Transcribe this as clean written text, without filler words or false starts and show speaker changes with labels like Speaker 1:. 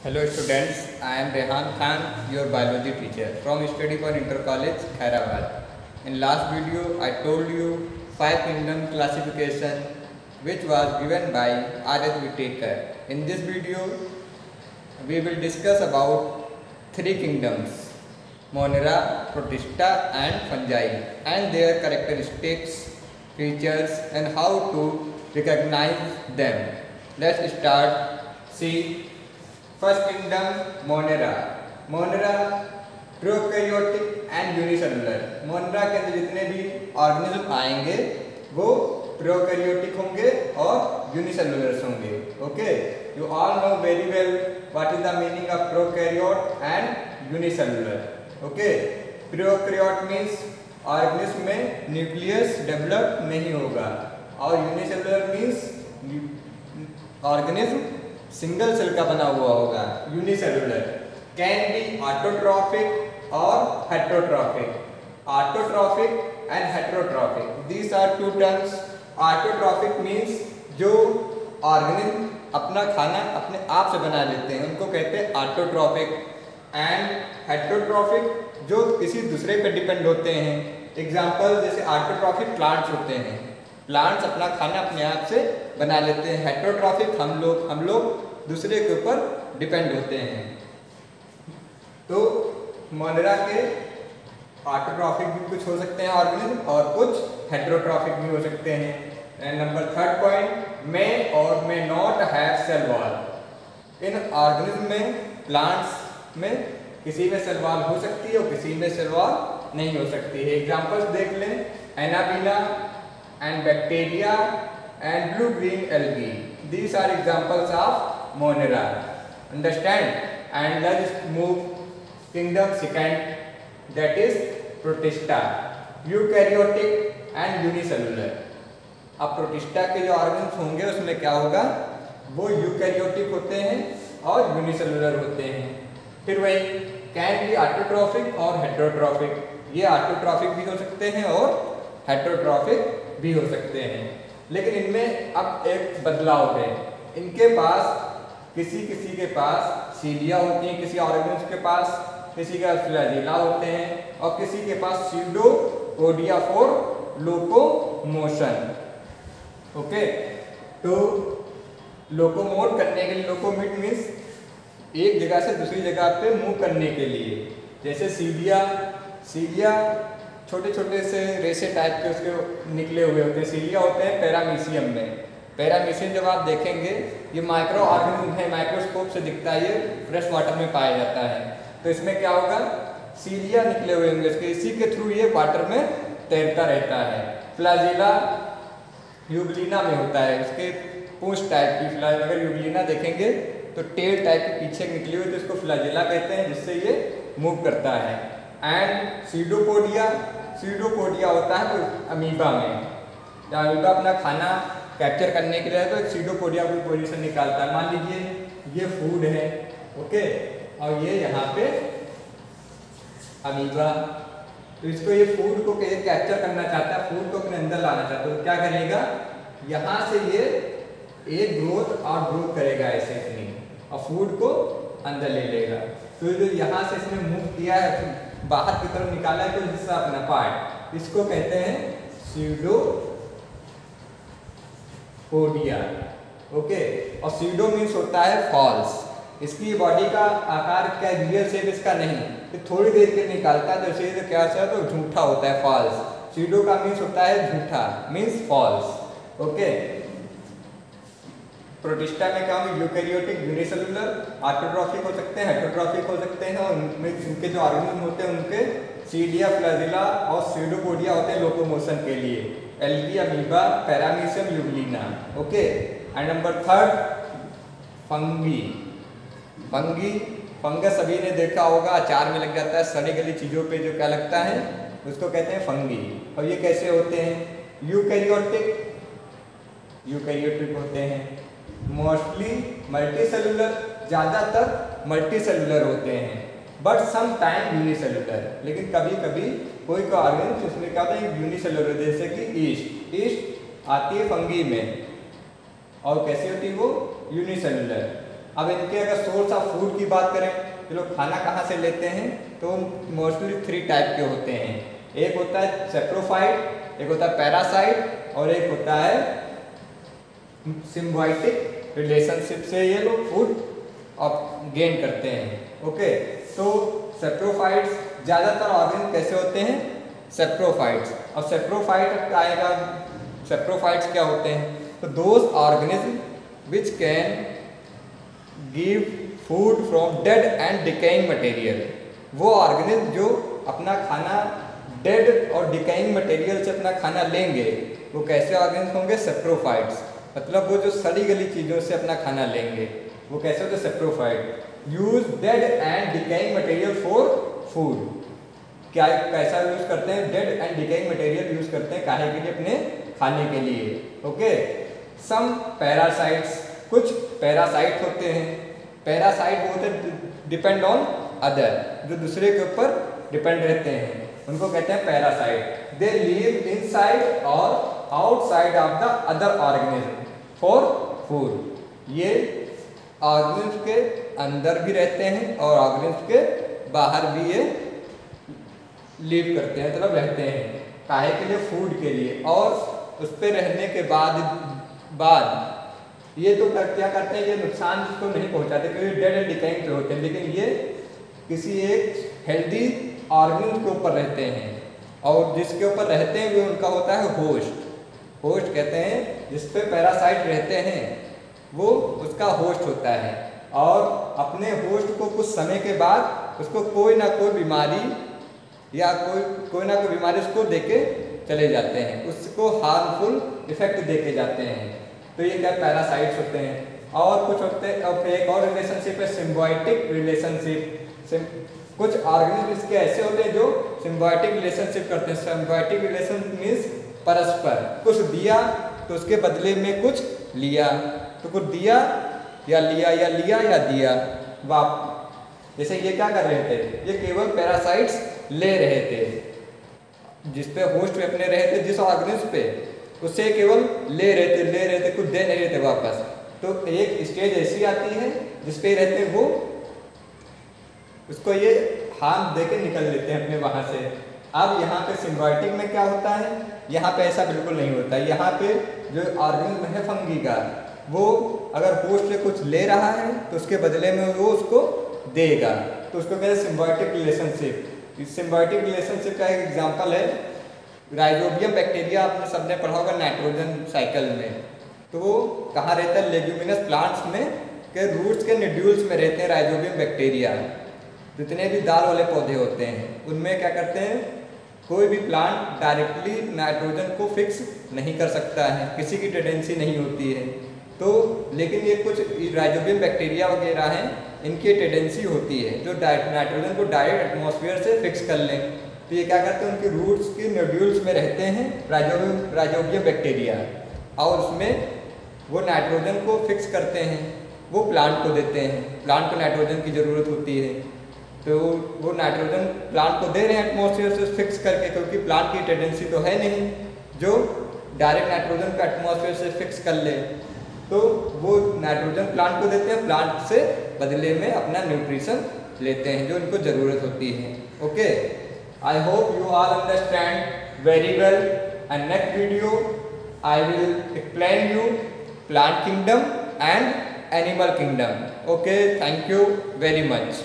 Speaker 1: Hello students, I am Rehan Khan, your biology teacher from Study for Inter College, Khairabad. In last video, I told you 5 kingdom classification which was given by R.S. Whitaker. In this video, we will discuss about 3 kingdoms, Monera, Protista and Fungi, and their characteristics, features and how to recognize them. Let's start. See. First kingdom, Monera. Monera prokaryotic and unicellular. Monera के अंदर जितने भी organism आएंगे वो prokaryotic होंगे और unicellular होंगे. Okay, you all know very well what is the meaning of prokaryote and unicellular. Okay, prokaryote means organism में न्यूक्लियस डेवलप नहीं होगा और unicellular means organism single cell का बना हुआ होगा. यूनिसेलुलर कैन बी ऑटोट्रॉफिक और heterotrophic. Autotrophic and heterotrophic, these are two terms. Autotrophic means जो ऑर्गेनिज्म अपना खाना अपने आप से बना लेते हैं उनको कहते हैं ऑटोट्रॉफिक. एंड हेटेरोट्रॉफिक जो किसी दूसरे पे डिपेंड होते हैं. एग्जांपल जैसे ऑटोट्रॉफिक प्लांट्स होते हैं, प्लांट्स अपना खाना अपने आप से बना लेते हैं. हेटेरोट्रॉफिक हम लोग दूसरे के ऊपर डिपेंड होते हैं. तो मोनेरा के ऑटोट्रॉफिक भी कुछ हो सकते हैं ऑर्गेनिज्म और कुछ हेटेरोट्रॉफिक भी हो सकते हैं. And number third point, may और may not have cell wall. इन ऑर्गेनिज्म में, प्लांट्स में किसी में सेल वॉल हो सकती है और किसी में सेल वॉल नहीं हो सकती है. एग्जांपल्स देख लें, anabaena and bacteria and blue green algae. These are examples of Monera. Understand? And let's move kingdom second, that is Protista. Eukaryotic and unicellular. अब प्रोटिस्टा के जो ऑर्गन्स होंगे उसमें क्या होगा, वो यूकैरियोटिक होते हैं और यूनिसेलुलर होते हैं. फिर वही कैन बी ऑटोट्रॉफिक और हेटेरोट्रॉफिक. ये ऑटोट्रॉफिक भी हो सकते हैं और हेटेरोट्रॉफिक भी हो सकते हैं. लेकिन इनमें अब एक बदलाव है. इनके पास किसी के पास सीलिया होती हैं, किसी ऑर्गेनिज्म के पास, किसी का फ्लैजिला होते हैं और किसी के पास सीडोपोडिया फॉर लोकोमोशन. ओके, तो लोकोमोट करने के लिए, लोकोमिट मीन्स एक जगह से दूसरी जगह पे मूव करने के लिए. जैसे सीलिया छोटे छोटे से रेशे टाइप के उसके निकले हुए होते हैं. सीलिया होते हैं पैरामीशियम में. पैरामीशियम जब आप देखेंगे ये माइक्रो ऑर्गेनिज्म है, माइक्रोस्कोप से दिखता है, ये फ्रेश वाटर में पाया जाता है. तो इसमें क्या होगा, सीलिया निकले हुए होंगे इसके, इसी के थ्रू ये वाटर में तैरता रहता है. फ्लैजिला यूग्लिना में होता है, उसके पूंछ टाइप की फ्लैज, अगर यूग्लिना देखेंगे तो टेल टाइप के पीछे निकली हुई, तो इसको फ्लैजिला कहते हैं, जिससे ये मूव करता है. एंड सीडोपोडिया होता है तो अमीबा में, जब अमीबा अपना खाना कैप्चर करने के लिए तो एक सीडोपोडिया की पोजीशन निकालता है. मान लीजिए ये फूड है, ओके, और ये यहाँ पे अमीबा. तो इसको ये फूड को कैप्चर करना चाहता है, फूड को अपने अंदर लाना चाहता है, तो क्या करेगा, यहाँ से ये एक ग्रोथ और ग्रोथ करेगा ऐसे इतनी, और फूड को अंदर ले लेगा. तो जो यहाँ से इसने मूव किया है, बाहर की तरफ निकाला है कोई हिस्सा अपना पार्ट, इसको कहते हैं सीडोपोडिया. ओके, और सीडो मीन्स होता है फॉल्स. इसकी बॉडी का आकार क्या, रियल शेप इसका नहीं, तो थोड़ी देर के निकालता है, जैसे तो क्या है तो झूठा होता है, फॉल्स. सीडो का मीन्स होता है झूठा, मीन्स फॉल्स. ओके, प्रोटिस्टा में क्या होंगे, यूकैरियोटिक, यूनिसेलुलर, ऑटोट्रॉफिक हो सकते हैं, हेटेरोट्रॉफिक हो सकते हैं, और उनके जो ऑर्गेनिज्म होते हैं उनके सीलिया, फ्लैजिला और सीडोपोडिया होते हैं लोकोमोशन के लिए. Algae, amoeba, paramecium, Euglena. Okay, and number third, fungi. Fungus सभी ने देखा होगा, अचार में लग जाता है, सड़ी गली चीज़ों पे जो क्या लगता है उसको कहते हैं फंगी. और ये कैसे होते हैं, यूकैरियोटिक होते हैं, मोस्टली मल्टीसेलुलर, ज़्यादातर मल्टीसेलुलर होते हैं, बट सम टाइम यूनिसेलुलर. लेकिन कभी कभी कोई ऑर्गेनिज्म उसमें क्या होता है यूनिसेलुलर, जैसे कि ईस्ट आती है फंगी में, और कैसी होती है वो यूनिसेलुलर. अब इनके अगर सोर्स ऑफ फूड की बात करें, ये लोग खाना कहाँ से लेते हैं, तो मोस्टली 3 टाइप के होते हैं। एक होता है सेप्रोफाइट, एक होता है पैरासाइट और एक होता है सिम्बायोटिक रिलेशनशिप से ये लोग फूड गेन करते हैं। ओके, तो सेप्रोफाइट्स ज़्यादातर ऑर्गेनिज्म कैसे होते हैं, सेप्रोफाइट्स। और सेप्रोफाइट आएगा, सेप्रोफाइट्स क्या होते हैं, तो those organism which can give food from dead and decaying material. वो ऑर्गेनिज्म जो अपना खाना डेड और डिकेइंग मटेरियल से अपना खाना लेंगे, वो कैसे ऑर्गेनिज्म होंगे, सेप्रोफाइट्स। मतलब वो जो सड़ी गली चीज़ों से अपना खाना लेंगे, वो कैसे होते, saprophyte. Use dead and decaying material for food. क्या कैसा यूज करते हैं, dead and decaying material use करते हैं काहे के लिए, अपने खाने के लिए। ओके, सम पैरासाइट्स, कुछ पैरासाइट होते हैं। पैरासाइट वो होते हैं डिपेंड ऑन अदर, जो दूसरे के ऊपर डिपेंड रहते हैं, उनको कहते हैं पैरासाइट। दे लिव इनसाइड और outside of the other organism for food. ये ऑर्गेनिज्म के अंदर भी रहते हैं और ऑर्गेनिज्म के बाहर भी ये लिव करते हैं, मतलब रहते हैं काहे के लिए, फूड के लिए। और उस पर रहने के बाद ये तो क्या करते हैं, ये नुकसान जिसको नहीं पहुंचाते क्योंकि डेड एंड डिकेइंग पे होते हैं, लेकिन ये किसी एक हेल्दी ऑर्गेनिज्म के ऊपर रहते हैं और जिसके ऊपर रहते हैं वो उनका होता है होस्ट। होस्ट कहते हैं जिस पे पैरासाइट रहते हैं, वो उसका होस्ट होता है और अपने होस्ट को कुछ समय के बाद उसको कोई ना कोई बीमारी या कोई ना कोई बीमारी उसको देके चले जाते हैं, उसको हार्मफुल इफेक्ट देके जाते हैं। तो ये क्या पैरासाइट्स होते हैं। और कुछ होते हैं, और एक और रिलेशनशिप है सिम्बायोटिक रिलेशनशिप। कुछ ऑर्गेनिज्म इसके ऐसे होते हैं जो सिम्बायोटिक रिलेशनशिप करते हैं। सिम्बायोटिक रिलेशन मीन्स परस्पर, कुछ दिया तो उसके बदले में कुछ लिया, तो कुछ दिया या लिया या लिया या दिया वाप। जैसे ये क्या कर रहे थे, ये केवल पैरासाइट्स ले रहे थे, जिस पे होस्ट पे अपने रहे थे, जिस ऑर्गेनिज्म पे, उससे केवल ले रहे थे, कुछ दे नहीं रहे थे वापस। तो एक स्टेज ऐसी आती है जिस पे रहते हैं वो उसको ये हार्म दे के निकल लेते हैं अपने वहाँ से। अब यहाँ पे सिम्बायोटिक में क्या होता है, यहाँ पे ऐसा बिल्कुल नहीं होता। यहाँ पे जो ऑर्गेनिज्म है फंगी का, वो अगर होस्ट से कुछ ले रहा है तो उसके बदले में वो उसको देगा, तो उसको कहते हैं सिम्बायोटिक रिलेशनशिप। इस सिम्बायोटिक रिलेशनशिप का एक एग्जांपल है राइजोबियम बैक्टीरिया, आपने सबने पढ़ा होगा नाइट्रोजन साइकिल में। तो वो कहाँ रहता है, लेग्यूमिनस प्लांट्स में के रूट्स के नोड्यूल्स में रहते हैं राइजोबियम बैक्टीरिया। जितने भी दाल वाले पौधे होते हैं उनमें क्या करते हैं, कोई भी प्लांट डायरेक्टली नाइट्रोजन को फिक्स नहीं कर सकता है, किसी की टेंडेंसी नहीं होती है। तो लेकिन ये कुछ राइजोबियम बैक्टीरिया वगैरह हैं, इनकी टेंडेंसी होती है जो नाइट्रोजन को डायरेक्ट एटमॉस्फेयर से फिक्स कर लें। तो ये क्या करते हैं, उनके रूट्स के नोड्यूल्स में रहते हैं राइजोबियम बैक्टीरिया, और उसमें वो नाइट्रोजन को फिक्स करते हैं, वो प्लांट को देते हैं। प्लांट को नाइट्रोजन की ज़रूरत होती है, तो वो नाइट्रोजन प्लांट को दे रहे हैं एटमॉस्फेयर से फिक्स करके, क्योंकि प्लांट की टेंडेंसी तो है नहीं जो डायरेक्ट नाइट्रोजन को एटमॉस्फेयर से फिक्स कर ले। तो वो नाइट्रोजन प्लांट को देते हैं, प्लांट से बदले में अपना न्यूट्रिशन लेते हैं जो इनको ज़रूरत होती है। Okay, I hope you all understand very well, and next video I will explain you plant kingdom and animal kingdom. Okay, thank you very much.